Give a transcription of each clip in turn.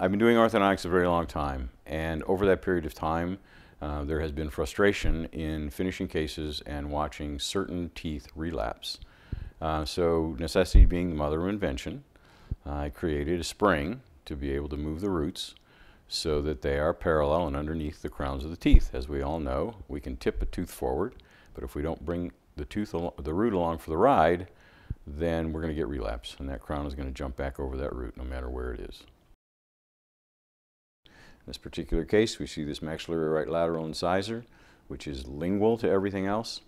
I've been doing orthodontics a very long time, and over that period of time, there has been frustration in finishing cases and watching certain teeth relapse. So necessity being the mother of invention, I created a spring to be able to move the roots so that they are parallel and underneath the crowns of the teeth. As we all know, we can tip a tooth forward, but if we don't bring the root along for the ride, then we're going to get relapse, and that crown is going to jump back over that root no matter where it is. In this particular case, we see this maxillary right lateral incisor, which is lingual to everything else.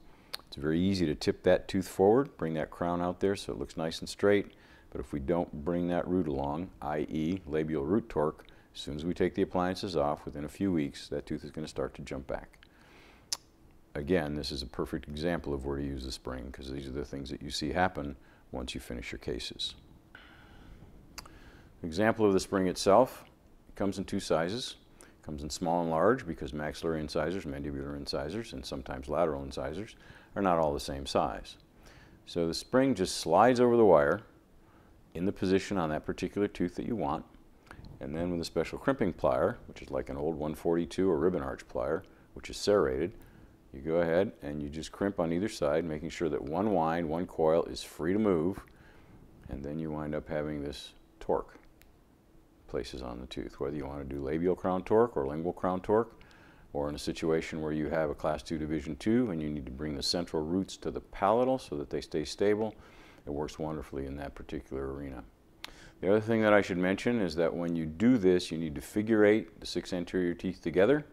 It's very easy to tip that tooth forward, bring that crown out there so it looks nice and straight, but if we don't bring that root along, i.e. labial root torque, as soon as we take the appliances off, within a few weeks, that tooth is going to start to jump back. Again, this is a perfect example of where to use the spring, because these are the things that you see happen once you finish your cases. An example of the spring itself, it comes in two sizes. It comes in small and large because maxillary incisors, mandibular incisors, and sometimes lateral incisors are not all the same size. So the spring just slides over the wire in the position on that particular tooth that you want, and then with a special crimping plier, which is like an old 142 or ribbon arch plier, which is serrated, you go ahead and you just crimp on either side, making sure that one wind, one coil is free to move, and then you wind up having this torque places on the tooth, whether you want to do labial crown torque or lingual crown torque, or in a situation where you have a Class 2 Division 2 and you need to bring the central roots to the palatal so that they stay stable. It works wonderfully in that particular arena. The other thing that I should mention is that when you do this, you need to figure eight the 6 anterior teeth together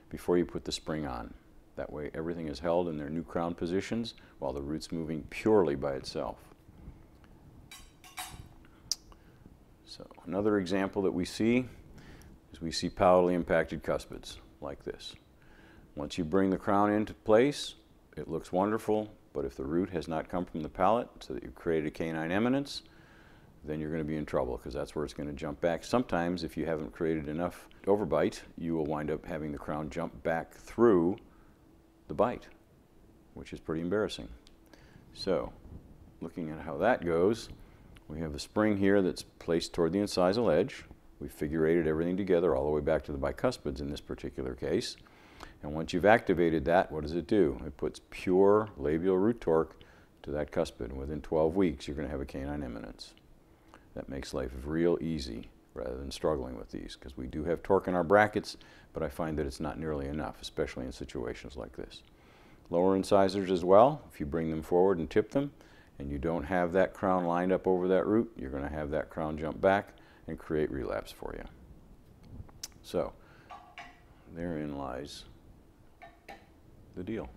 before you put the spring on. That way everything is held in their new crown positions while the root's moving purely by itself. So another example that we see is we see palatally impacted cuspids like this. Once you bring the crown into place, it looks wonderful, but if the root has not come from the palate so that you've created a canine eminence, then you're going to be in trouble because that's where it's going to jump back. Sometimes if you haven't created enough overbite, you will wind up having the crown jump back through the bite, which is pretty embarrassing. So looking at how that goes, we have a spring here that's placed toward the incisal edge. We figure eighted everything together all the way back to the bicuspids in this particular case. And once you've activated that, what does it do? It puts pure labial root torque to that cuspid. And within 12 weeks, you're going to have a canine eminence. That makes life real easy rather than struggling with these, because we do have torque in our brackets, but I find that it's not nearly enough, especially in situations like this. Lower incisors as well, if you bring them forward and tip them, and you don't have that crown lined up over that root, you're going to have that crown jump back and create relapse for you. So therein lies the deal.